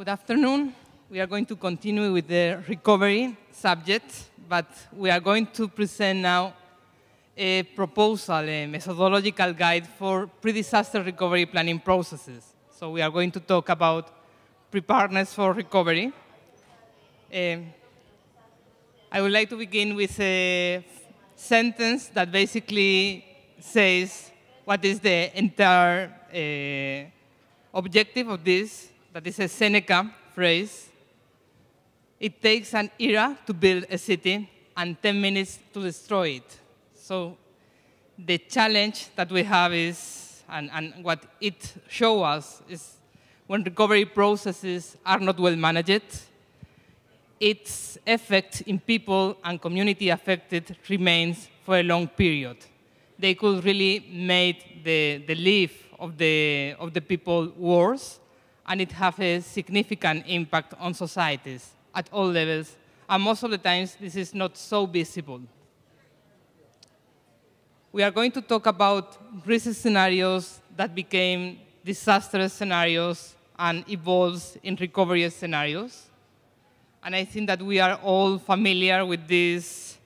afternoon. We are going to continue with the recovery subject, but we are going to present now a proposal, a methodological guide for pre-disaster recovery planning processes. So we are going to talk about preparedness for recovery. I would like to begin with a sentence that basically says what is the entire objective of this. That is a Seneca phrase. It takes an era to build a city and 10 minutes to destroy it. So the challenge that we have is, and what it shows us, is when recovery processes are not well managed, its effect in people and community affected remains for a long period. They could really make the life of the people worse, and it has a significant impact on societies at all levels. And most of the times, this is not so visible. We are going to talk about risk scenarios that became disaster scenarios and evolves in recovery scenarios. And I think that we are all familiar with this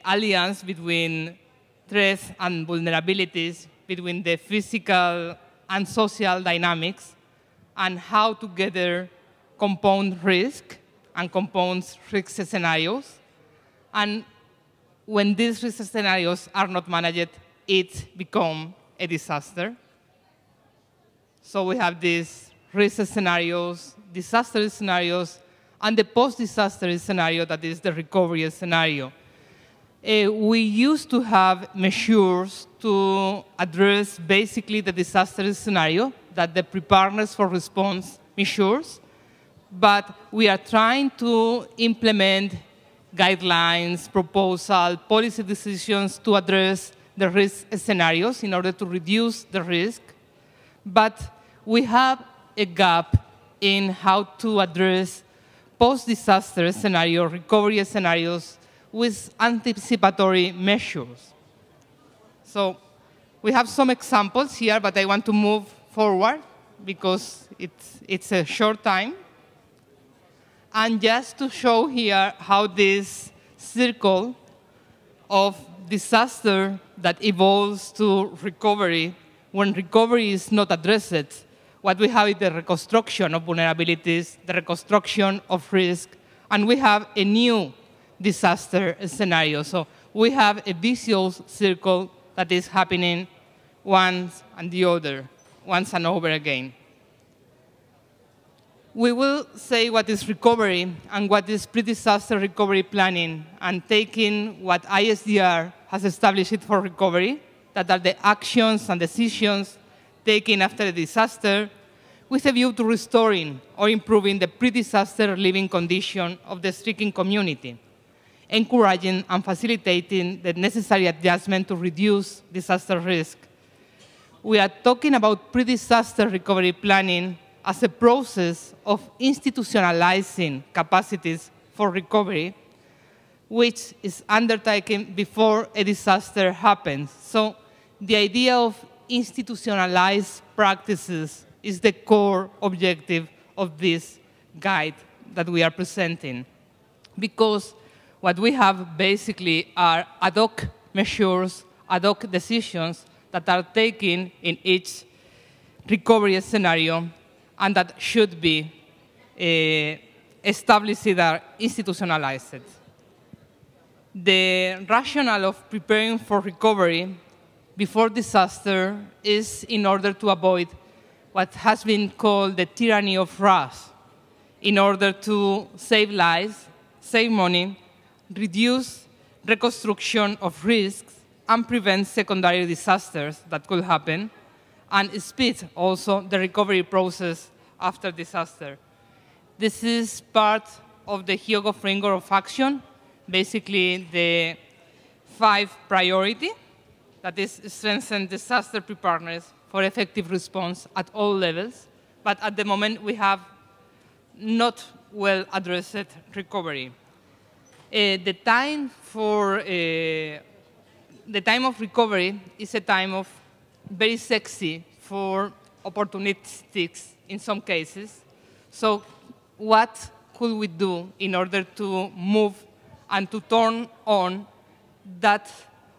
alliance between threats and vulnerabilities, between the physical and social dynamics, and how together compound risk and compound risk scenarios. And when these risk scenarios are not managed, it becomes a disaster. So we have these risk scenarios, disaster scenarios, and the post-disaster scenario that is the recovery scenario. We used to have measures to address basically the disaster scenario, that the preparedness for response measures, but we are trying to implement guidelines, proposals, policy decisions to address the risk scenarios in order to reduce the risk. But we have a gap in how to address post-disaster scenario, recovery scenarios with anticipatory measures. So we have some examples here, but I want to move forward because it's a short time. And just to show here how this circle of disaster that evolves to recovery, when recovery is not addressed, what we have is the reconstruction of vulnerabilities, the reconstruction of risk, and we have a new disaster scenario. So we have a vicious circle that is happening once and the other, once and over again. We will say what is recovery and what is pre-disaster recovery planning, and taking what ISDR has established for recovery, that are the actions and decisions taken after a disaster, with a view to restoring or improving the pre-disaster living condition of the stricken community, encouraging and facilitating the necessary adjustment to reduce disaster risk. We are talking about pre-disaster recovery planning as a process of institutionalizing capacities for recovery, which is undertaken before a disaster happens. So the idea of institutionalized practices is the core objective of this guide that we are presenting, because what we have basically are ad hoc measures, ad hoc decisions that are taken in each recovery scenario and that should be established or institutionalized. The rationale of preparing for recovery before disaster is in order to avoid what has been called the tyranny of rush, in order to save lives, save money, reduce reconstruction of risks, and prevent secondary disasters that could happen, and speed also the recovery process after disaster. This is part of the Hyogo Framework of action, basically the 5 priorities, that is strengthen disaster preparedness for effective response at all levels, but at the moment we have not well addressed recovery. The time of recovery is a time of very sexy for opportunistics in some cases. So what could we do in order to move and to turn on that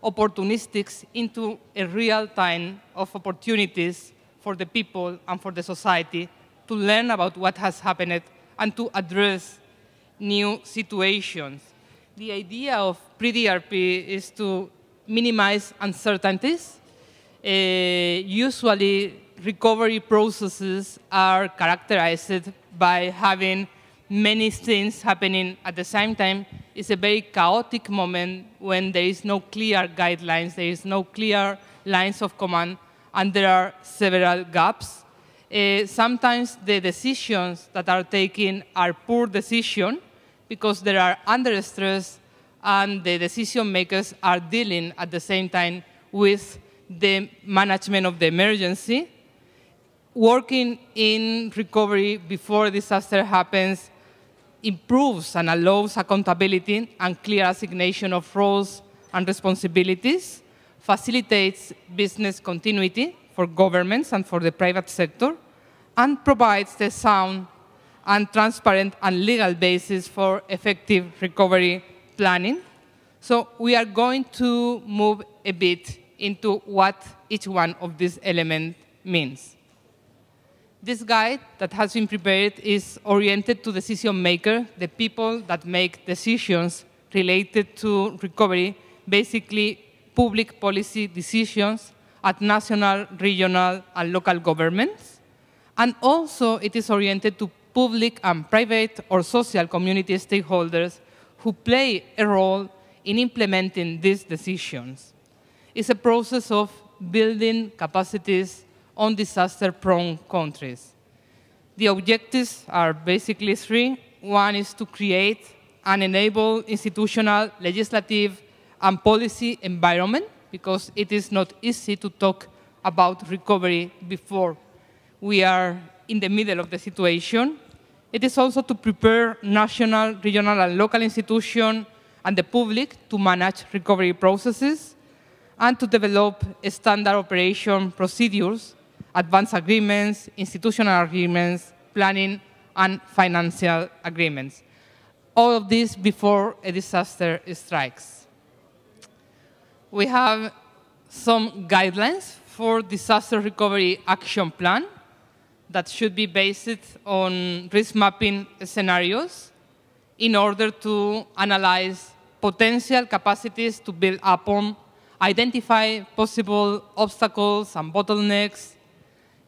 opportunistics into a real time of opportunities for the people and for the society to learn about what has happened and to address new situations? The idea of pre-DRP is to minimize uncertainties. Usually, recovery processes are characterized by having many things happening at the same time. It's a very chaotic moment when there is no clear guidelines, there is no clear lines of command, and there are several gaps. Sometimes the decisions that are taken are poor decisions because they are under stress and the decision makers are dealing at the same time with the management of the emergency. Working in recovery before a disaster happens improves and allows accountability and clear assignation of roles and responsibilities, facilitates business continuity for governments and for the private sector, and provides the sound and transparent and legal basis for effective recovery planning. So we are going to move a bit into what each one of these elements means. This guide that has been prepared is oriented to decision makers, the people that make decisions related to recovery, basically public policy decisions at national, regional, and local governments. And also it is oriented to public and private or social community stakeholders who play a role in implementing these decisions. It's a process of building capacities on disaster-prone countries. The objectives are basically three. One is to create and enable institutional, legislative, and policy environment, because it is not easy to talk about recovery before we are in the middle of the situation. It is also to prepare national, regional, and local institutions and the public to manage recovery processes, and to develop standard operation procedures, advance agreements, institutional agreements, planning, and financial agreements. All of this before a disaster strikes. We have some guidelines for disaster recovery action plan that should be based on risk mapping scenarios in order to analyze potential capacities to build upon, identify possible obstacles and bottlenecks,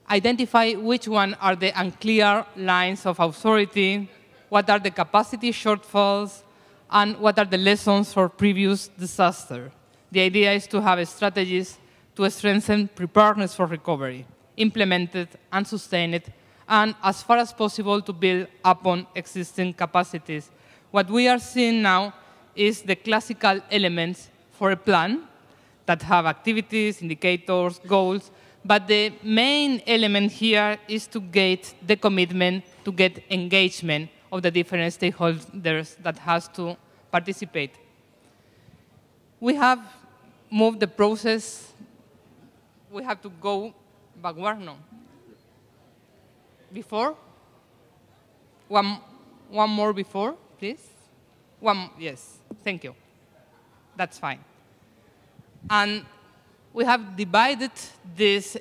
identify which one are the unclear lines of authority, what are the capacity shortfalls, and what are the lessons for previous disaster. The idea is to have strategies to strengthen preparedness for recovery, implement it and sustain it, and as far as possible to build upon existing capacities. What we are seeing now is the classical elements for a plan that have activities, indicators, goals, but the main element here is to get the commitment, to get engagement of the different stakeholders that has to participate. We have moved the process. We have to go backward, no? Before? One more before, please. Yes, thank you. That's fine. And we have divided this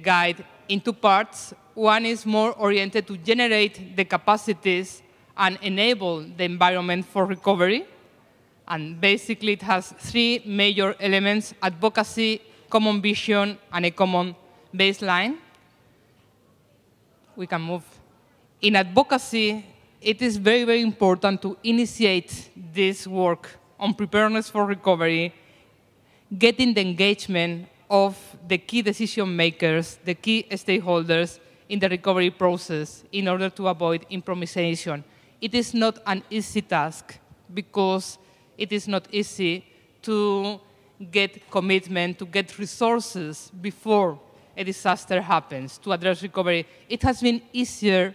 guide into parts. One is more oriented to generate the capacities and enable the environment for recovery. And basically, it has three major elements: advocacy, common vision, and a common baseline. We can move. In advocacy, it is very, very important to initiate this work on preparedness for recovery, getting the engagement of the key decision makers, the key stakeholders in the recovery process in order to avoid improvisation. It is not an easy task because it is not easy to get commitment, to get resources before a disaster happens to address recovery. It has been easier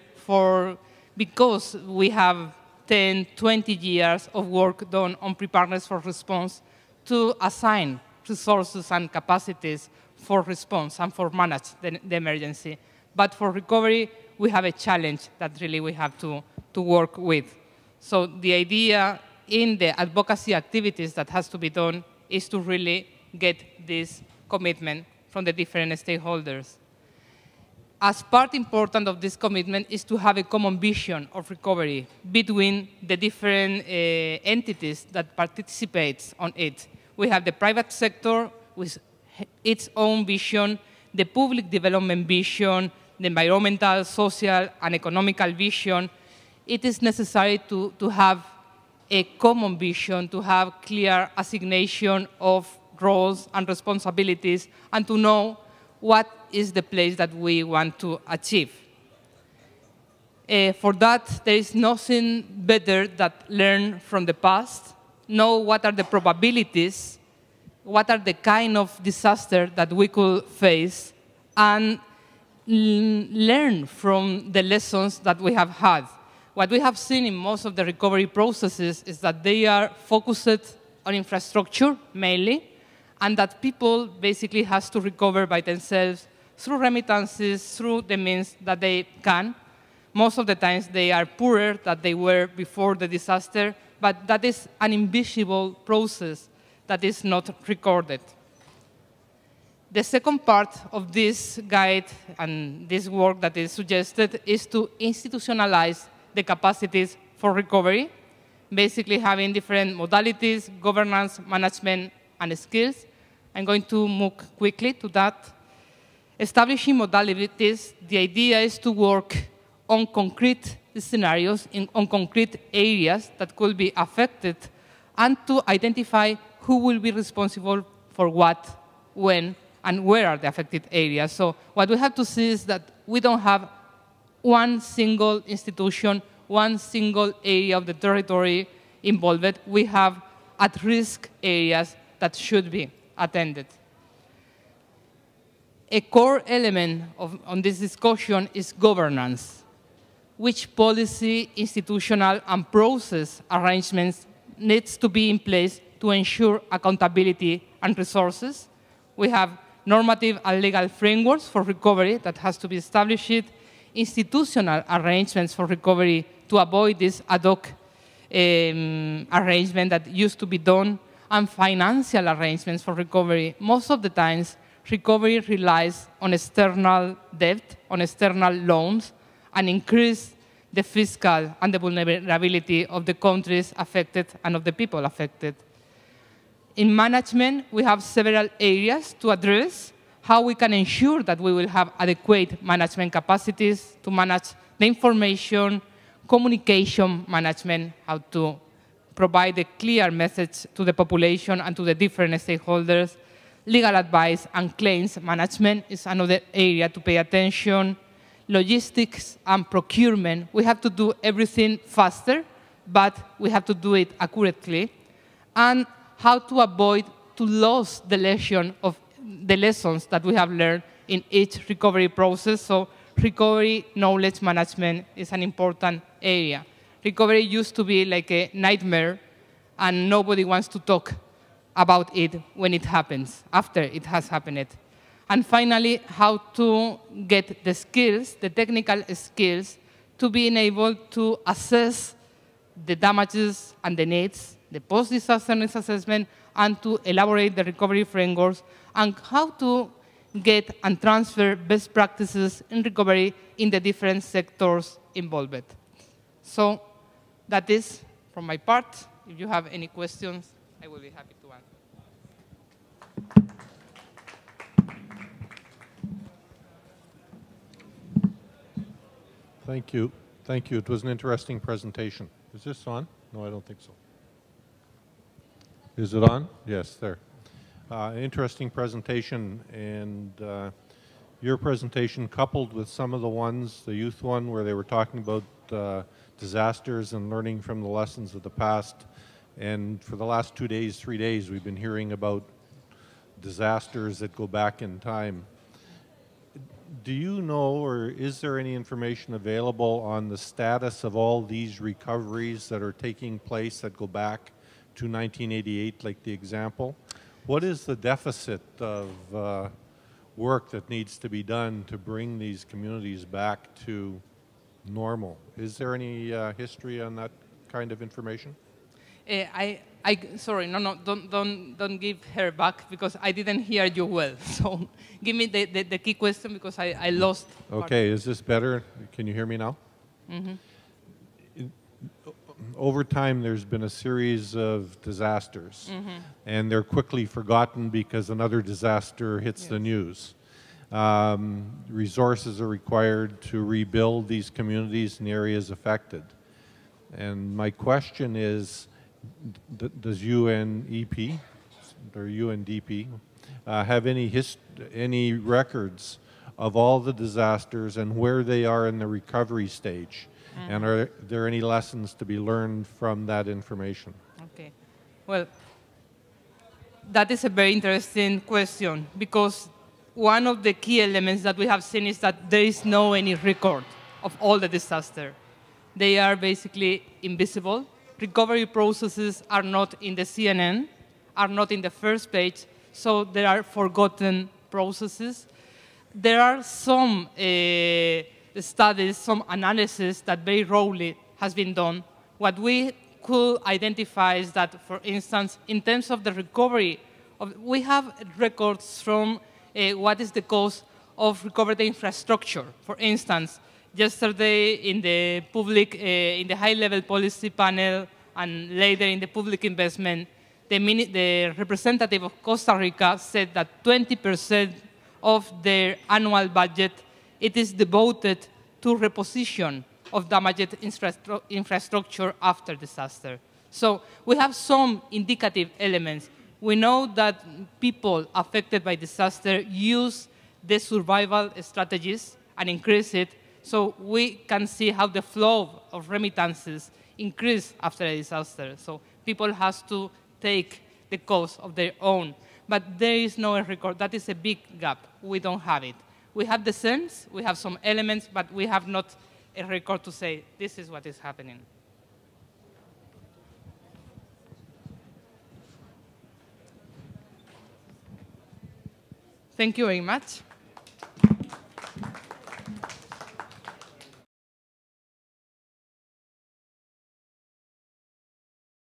because we have 10, 20 years of work done on preparedness for response to assign resources and capacities for response and for manage the emergency. But for recovery, we have a challenge that really we have to work with. So the idea in the advocacy activities that has to be done is to really get this commitment from the different stakeholders. As part important of this commitment is to have a common vision of recovery between the different entities that participate on it. We have the private sector with its own vision, the public development vision, the environmental, social, and economical vision. It is necessary to have a common vision, to have clear assignation of roles and responsibilities, and to know what is the place that we want to achieve. For that, there is nothing better than learn from the past, know what are the probabilities, what are the kind of disaster that we could face, and learn from the lessons that we have had. What we have seen in most of the recovery processes is that they are focused on infrastructure mainly, and that people basically has to recover by themselves through remittances, through the means that they can. Most of the times they are poorer than they were before the disaster, but that is an invisible process that is not recorded. The second part of this guide and this work that is suggested is to institutionalize the capacities for recovery, basically having different modalities, governance, management, and skills. I'm going to move quickly to that. Establishing modalities, the idea is to work on concrete scenarios, on concrete areas that could be affected, and to identify who will be responsible for what, when, and where are the affected areas. So what we have to see is that we don't have one single institution, one single area of the territory involved. We have at-risk areas that should be attended. A core element on this discussion is governance. Which policy, institutional, and process arrangements needs to be in place to ensure accountability and resources? We have normative and legal frameworks for recovery that has to be established, institutional arrangements for recovery to avoid this ad hoc arrangement that used to be done, and financial arrangements for recovery. Most of the times, recovery relies on external debt, on external loans, and increase the fiscal and the vulnerability of the countries affected and of the people affected. In management, we have several areas to address how we can ensure that we will have adequate management capacities to manage the information, communication management, how to provide a clear message to the population and to the different stakeholders. Legal advice and claims management is another area to pay attention. Logistics and procurement, we have to do everything faster, but we have to do it accurately. And how to avoid to lose the lesson of the lessons that we have learned in each recovery process. So recovery knowledge management is an important area. Recovery used to be like a nightmare, and nobody wants to talk about it when it happens, after it has happened. And finally, how to get the skills, the technical skills, to be able to assess the damages and the needs, the post-disaster needs assessment, and to elaborate the recovery frameworks, and how to get and transfer best practices in recovery in the different sectors involved. So that is from my part. If you have any questions, I will be happy to answer. Thank you. Thank you. It was an interesting presentation. Is this on? No, I don't think so. Is it on? Yes, there. Interesting presentation, and your presentation coupled with some of the ones, the youth one where they were talking about disasters and learning from the lessons of the past. And for the last 2 days, 3 days, we've been hearing about disasters that go back in time. Do you know, or is there any information available on the status of all these recoveries that are taking place that go back to 1988, like the example? What is the deficit of work that needs to be done to bring these communities back to normal. Is there any history on that kind of information? Sorry, no, don't give her back because I didn't hear you well. So give me the key question because I lost. Okay, is this better? Can you hear me now? Mm-hmm. Over time, there's been a series of disasters, Mm-hmm. and they're quickly forgotten because another disaster hits the news. Resources are required to rebuild these communities and areas affected. And my question is, does UNEP or UNDP have any records of all the disasters and where they are in the recovery stage? Mm-hmm. And are there any lessons to be learned from that information? Okay. Well, that is a very interesting question because one of the key elements that we have seen is that there is no any record of all the disaster. They are basically invisible. Recovery processes are not in the CNN, are not in the first page, so there are forgotten processes. There are some studies, some analysis that very rarely has been done. What we could identify is that, for instance, in terms of the recovery, we have records from what is the cost of recovered infrastructure. For instance, yesterday in the public, in the high-level policy panel, and later in the public investment, the representative of Costa Rica said that 20% of their annual budget, it is devoted to reposition of damaged infrastructure after disaster. So we have some indicative elements. We know that people affected by disaster use the survival strategies and increase it, so we can see how the flow of remittances increase after a disaster. So people have to take the cost of their own. But there is no record. That is a big gap. We don't have it. We have the sense, we have some elements, but we have not a record to say this is what is happening. Thank you very much.